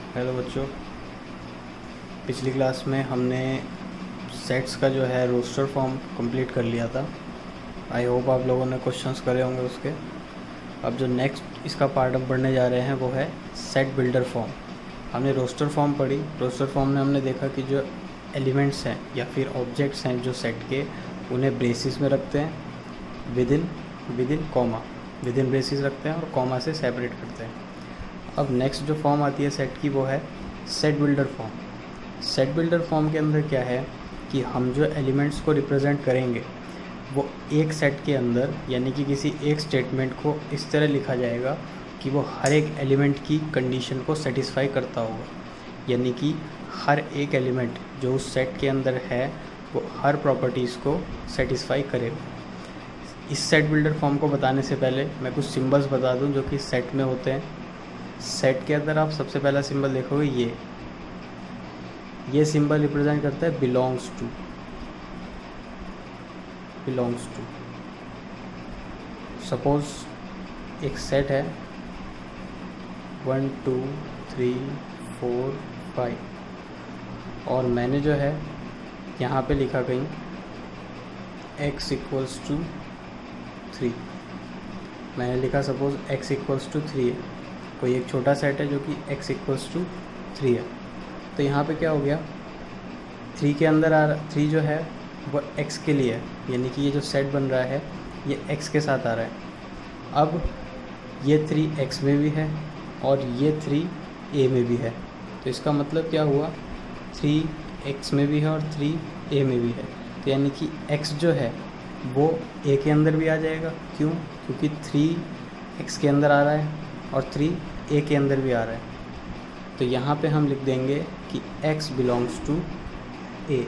Hello बच्चों, पिछली class में हमने सेट्स का जो है रोस्टर फॉर्म कंप्लीट कर लिया था। आई होप आप लोगों ने क्वेश्चंस करे होंगे उसके। अब जो नेक्स्ट इसका पार्ट हम पढ़ने जा रहे हैं वो है सेट बिल्डर फॉर्म। हमने रोस्टर फॉर्म पढ़ी। रोस्टर फॉर्म में हमने देखा कि जो एलिमेंट्स हैं या फिर ऑब्जेक्ट्स हैं जो सेट के, उन्हें ब्रेसिस में रखते हैं, विदिन कॉमा, विदिन ब्रेसिस रखते हैं और कॉमा से सेपरेट करते हैं। अब नेक्स्ट जो फॉर्म आती है सेट की वो है set builder form. Set builder form के अंदर क्या है कि हम जो एलिमेंट्स को रिप्रेजेंट करेंगे वो एक सेट के अंदर, यानी कि किसी एक स्टेटमेंट को इस तरह लिखा जाएगा कि वो हर एक एलिमेंट की कंडीशन को सेटिस्फाई करता होगा, यानी कि हर एक एलिमेंट जो उस सेट के अंदर है वो हर प्रॉपर्टीज़ को सेटिस्फाई करेगा। इस सेट बिल्डर फॉर्म को बताने से पहले मैं कुछ सिंबल्स बता दूं जो कि सेट में होते हैं। सेट के अंदर आप सबसे पहला सिंबल देखोगे, ये सिंबल रिप्रेजेंट करता है बिलोंग्स टू। सपोज एक सेट है 1 2 3 4 5 और मैंने जो है यहाँ पे लिखा कहीं x इक्वल्स टू 3। मैंने लिखा सपोज x इक्वल्स टू 3 है। कोई एक छोटा सेट है जो कि x इक्वल्स टू 3 है। तो यहाँ पे क्या हो गया, 3 के अंदर 3 जो है वो x के लिए है, यानी कि ये जो सेट बन रहा है ये x के साथ आ रहा है। अब ये 3 x में भी है और ये 3 a में भी है। तो इसका मतलब क्या हुआ, 3 x में भी है और 3 a में भी है। तो यानी कि x जो है वो a के अंदर भी आ जाएगा। क्यों? क्योंकि 3 x के अंदर आ रहा है और 3 a के अंदर भी आ रहा है। तो यहाँ पे हम लिख देंगे कि x बिलोंग्स टू a,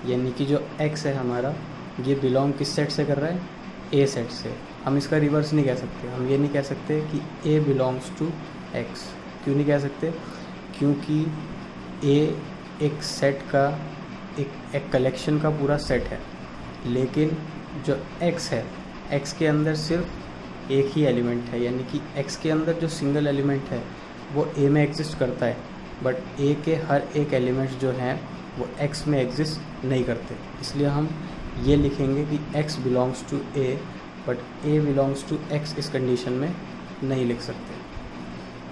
यानी कि जो x है हमारा ये बिलोंग किस सेट से कर रहा है, a सेट से। हम इसका रिवर्स नहीं कह सकते। हम ये नहीं कह सकते कि a बिलोंग्स टू x। क्यों नहीं कह सकते? क्योंकि a एक सेट का एक कलेक्शन का पूरा सेट है, लेकिन जो x है, x के अंदर सिर्फ एक ही एलिमेंट है, यानी कि x के अंदर जो सिंगल एलिमेंट है वो a में एग्जिस्ट करता है, बट a के हर एक एलिमेंट्स जो हैं वो x में एग्जिस्ट नहीं करते। इसलिए हम ये लिखेंगे कि x belongs to a, but a belongs to x इस कंडीशन में नहीं लिख सकते।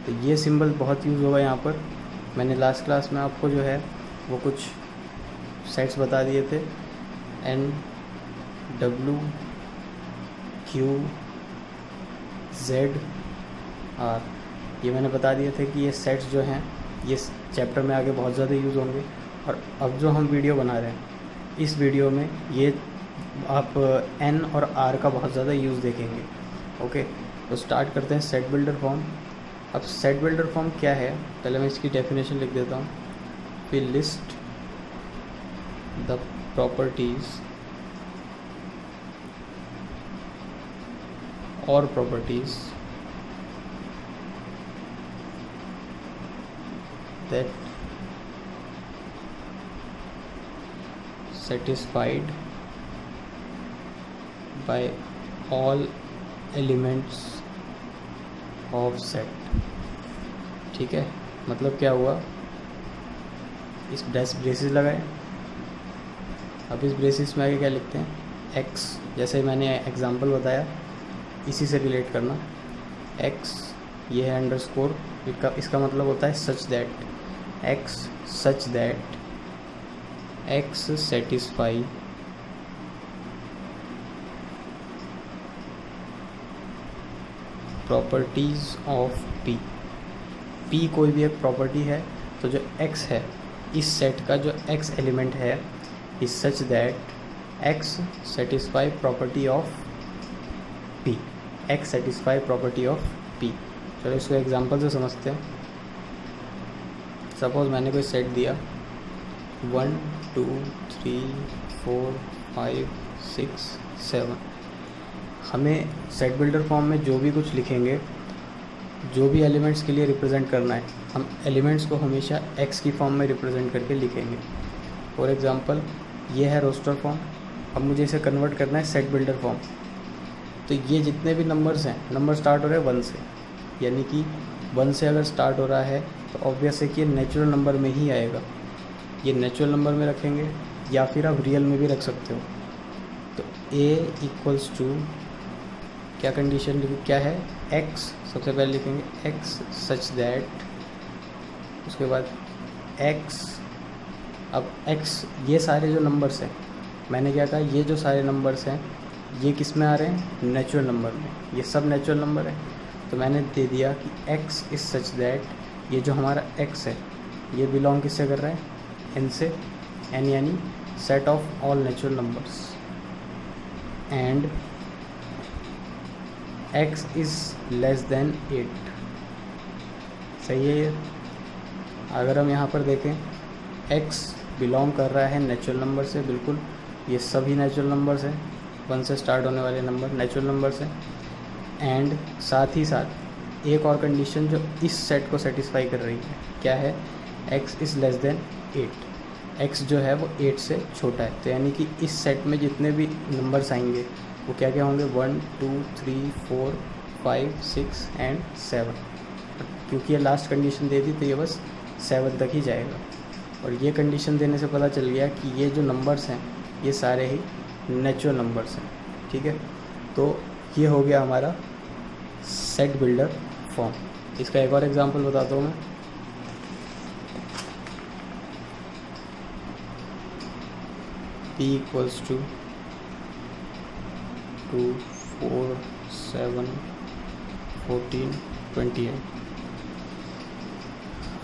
तो ये सिंबल बहुत यूज़ होगा यहाँ पर। मैंने लास्ट क्लास में आपको जो है वो कुछ सेट्स बता दिए थे, n w q z r, ये मैंने बता दिए थे कि ये सेट्स जो हैं ये चैप्टर में आगे बहुत ज़्यादा यूज़ होंगे। और अब जो हम वीडियो बना रहे हैं इस वीडियो में ये आप n और r का बहुत ज़्यादा यूज़ देखेंगे। ओके, तो स्टार्ट करते हैं सेट बिल्डर फॉर्म। अब सेट बिल्डर फॉर्म क्या है, पहले मैं इसकी डेफिनेशन लिख देता हूँ। वी लिस्ट द प्रॉपर्टीज़ और properties that satisfied by all elements of set। ठीक है, मतलब क्या हुआ, इस ब्रेसिस लगाए। अब इस ब्रेसिस में आगे क्या लिखते हैं, x, जैसे मैंने एग्जांपल बताया इसी से रिलेट करना। x ये है अंडरस्कोर, इसका मतलब होता है सच that x satisfy properties of p कोई भी एक प्रॉपर्टी है, तो जो x है इस सेट का जो x एलिमेंट है is such that x satisfy property of p। x satisfy property of p। चलो इसको एग्जांपल से समझते हैं। सपोज मैंने कोई सेट दिया 1 2 3 4 5 6 7। हमें सेट बिल्डर फॉर्म में जो भी कुछ लिखेंगे, जो भी एलिमेंट्स के लिए रिप्रेजेंट करना है, हम एलिमेंट्स को हमेशा x की फॉर्म में रिप्रेजेंट करके लिखेंगे। फॉर एग्जांपल ये है रोस्टर फॉर्म। अब मुझे इसे कन्वर्ट करना है सेट बिल्डर फॉर्म। तो ये जितने भी नंबर्स हैं, नंबर स्टार्ट हो रहे हैं 1 से, यानी कि 1 से अगर स्टार्ट हो रहा है तो ऑब्वियस है कि ये नेचुरल नंबर में ही आएगा। ये नेचुरल नंबर में रखेंगे या फिर आप रियल में भी रख सकते हो। तो a इक्वल्स टू क्या कंडीशन क्या है, x सबसे पहले लिखेंगे x सच दैट, उसके बाद x, अब x ये सारे जो नंबर्स हैं, मैंने क्या कहा, ये जो सारे नंबर्स हैं ये किस में आ रहे हैं, नेचुरल नंबर में, ये सब नेचुरल नंबर है। तो मैंने दे दिया कि x इज़ सच दैट, ये जो हमारा x है ये बिलोंग किससे कर रहा है, n से, n यानी set of all natural numbers, and x is less than 8। सही है ये। अगर हम यहाँ पर देखें x बिलोंग कर रहा है नेचुरल नंबर से, बिल्कुल ये सभी नेचुरल नंबर्स हैं, 1 से स्टार्ट होने वाले नंबर नेचुरल नंबर्स हैं। एंड साथ ही साथ एक और कंडीशन जो इस सेट को सेटिस्फाई कर रही है, क्या है, x is less than 8, x जो है वो 8 से छोटा है। तो यानी कि इस सेट में जितने भी नंबर्स आएंगे वो क्या क्या होंगे, 1 2 3 4 5 6 एंड 7। क्योंकि ये लास्ट कंडीशन दे दी तो ये बस 7 तक ही जाएगा। और ये कंडीशन देने से पता चल गया कि ये जो नंबर्स हैं ये सारे ही नेचुरल नंबर्स हैं। ठीक है, तो ये हो गया हमारा सेट बिल्डर फॉर्म। इसका एक और एग्जांपल बताता हूँ मैं। p equals to 2 4 7 14 28।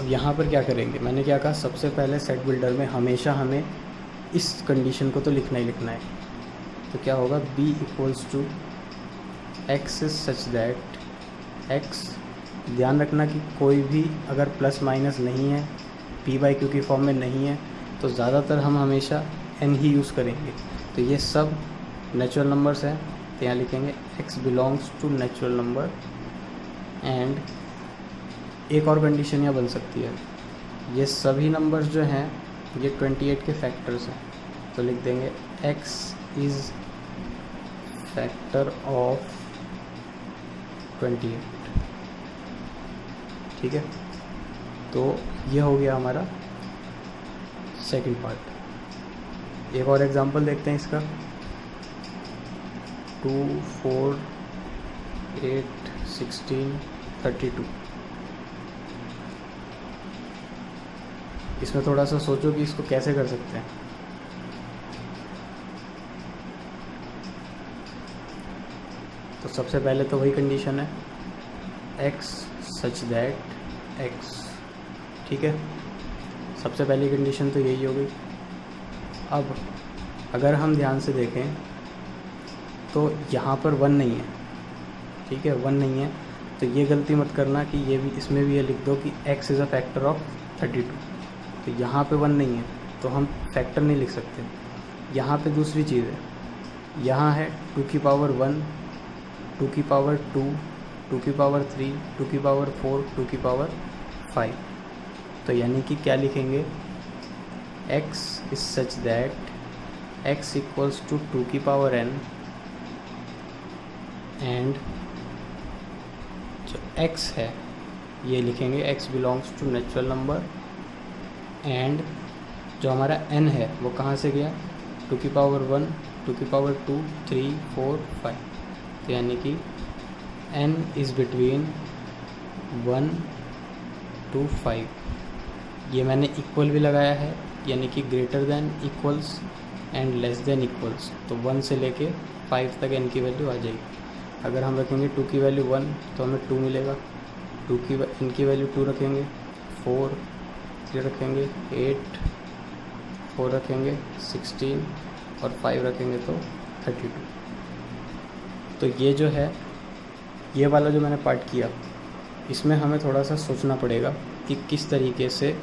अब यहाँ पर क्या करेंगे, मैंने क्या कहा, सबसे पहले सेट बिल्डर में हमेशा हमें इस कंडीशन को तो लिखना ही लिखना है। तो क्या होगा, b equals to x is such that x, ध्यान रखना कि कोई भी अगर प्लस माइनस नहीं है, p बाई क्यू की फॉर्म में नहीं है, तो ज़्यादातर हम हमेशा n ही यूज़ करेंगे। तो ये सब नेचुरल नंबर्स हैं, तो यहाँ लिखेंगे x belongs to natural number. And एक और कंडीशन यहाँ बन सकती है, ये सभी नंबर्स जो हैं ये 28 के फैक्टर्स हैं, तो लिख देंगे x इज़ फैक्टर ऑफ 28। ठीक है, तो ये हो गया हमारा सेकंड पार्ट। एक और एग्जांपल देखते हैं इसका, 2 4 8 16 32। इसमें थोड़ा सा सोचो कि इसको कैसे कर सकते हैं। तो सबसे पहले तो वही कंडीशन है, x सच दैट x। ठीक है, सबसे पहली कंडीशन तो यही हो गई। अब अगर हम ध्यान से देखें तो यहाँ पर 1 नहीं है। ठीक है, 1 नहीं है, तो ये गलती मत करना कि ये भी, इसमें भी ये लिख दो कि x is a factor of 32। तो यहाँ पे 1 नहीं है तो हम फैक्टर नहीं लिख सकते। यहाँ पे दूसरी चीज़ है, यहाँ है 2 की पावर 1, 2 की पावर 2, 2 की पावर 3, 2 की पावर 4, 2 की पावर 5। तो यानी कि क्या लिखेंगे, x is such that x equals to 2 की पावर n, एंड जो x है ये लिखेंगे x belongs to natural number, and जो हमारा n है वो कहाँ से गया, 2 की पावर 1, 2 की पावर 2, 3 4 5। तो यानी कि n इज़ बिटवीन 1 to 5। ये मैंने इक्वल भी लगाया है, यानी कि greater than equals and less than equals. तो 1 से लेके 5 तक n की वैल्यू आ जाएगी। अगर हम रखेंगे 2 की वैल्यू 1 तो हमें 2 मिलेगा, n की वैल्यू 2 रखेंगे, 4 3 रखेंगे, 8 4 रखेंगे, 16 और 5 रखेंगे तो 32। तो ये जो है, ये वाला जो मैंने पार्ट किया, इसमें हमें थोड़ा सा सोचना पड़ेगा कि किस तरीके से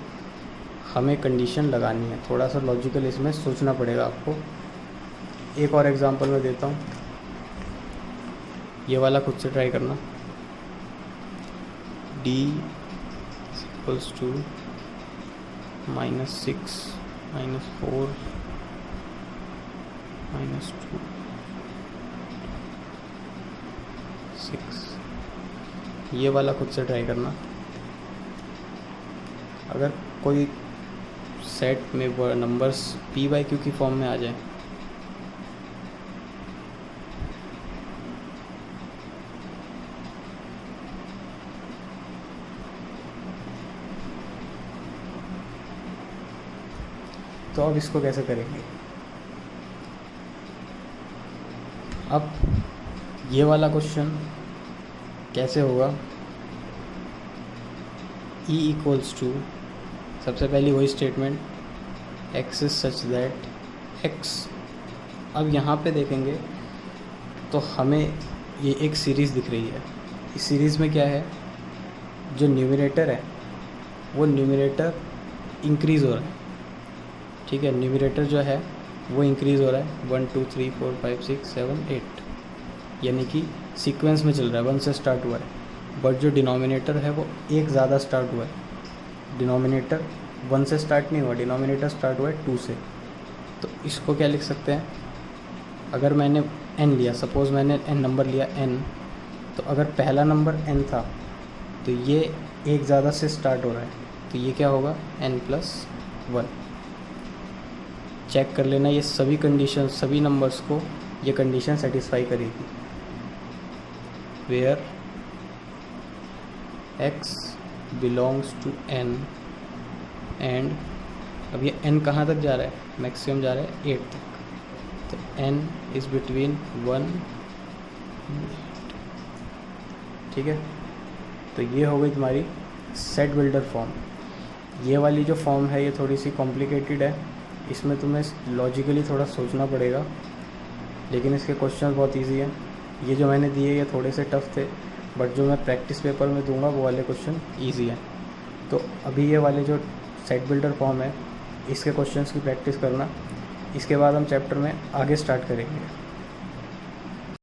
हमें कंडीशन लगानी है। थोड़ा सा लॉजिकल इसमें सोचना पड़ेगा आपको। एक और एग्जांपल मैं देता हूँ, ये वाला खुद से ट्राई करना। d इक्वल्स टू -6 -4 -2 6, ये वाला खुद से ट्राई करना। अगर कोई सेट में नंबर्स पी बाई क्यू की फॉर्म में आ जाए, तो अब इसको कैसे करेंगे? अब ये वाला क्वेश्चन कैसे होगा? E इक्वल्स टू, सबसे पहली वही statement, x is such that x। अब यहाँ पे देखेंगे तो हमें ये एक सीरीज़ दिख रही है। इस सीरीज़ में क्या है, जो न्यूमरेटर है वो न्यूमरेटर इंक्रीज़ हो रहा है, ठीक है। न्यूमरेटर जो है वो इंक्रीज़ हो रहा है 1 2 3 4 5 6 7 8, यानी कि सीक्वेंस में चल रहा है, 1 से स्टार्ट हुआ है। बट जो डिनोमिनेटर है वो एक ज़्यादा स्टार्ट हुआ है। डिनोमिनेटर 1 से स्टार्ट नहीं हुआ, डिनोमिनेटर स्टार्ट हुआ है 2 से। तो इसको क्या लिख सकते हैं? अगर मैंने n लिया, सपोज़ मैंने n नंबर लिया n, तो अगर पहला नंबर n था तो ये एक ज़्यादा से स्टार्ट हो रहा है, तो ये क्या होगा n+1। चेक कर लेना, ये सभी कंडीशन, सभी नंबर्स को ये कंडीशन सेटिस्फाई करेगी, where x belongs to n and, अब ये n कहाँ तक जा रहा है? मैक्सिमम जा रहा है 8 तक, तो n इज़ बिटवीन 1, ठीक है। तो ये हो गई तुम्हारी सेट बिल्डर फॉर्म। ये वाली जो फॉर्म है ये थोड़ी सी कॉम्प्लिकेटेड है, इसमें तुम्हें लॉजिकली थोड़ा सोचना पड़ेगा, लेकिन इसके क्वेश्चन बहुत इजी हैं। ये जो मैंने दिए ये थोड़े से टफ थे, बट जो मैं प्रैक्टिस पेपर में दूंगा वो वाले क्वेश्चन इजी हैं। तो अभी ये वाले जो सेट बिल्डर फॉर्म है इसके क्वेश्चंस की प्रैक्टिस करना, इसके बाद हम चैप्टर में आगे स्टार्ट करेंगे।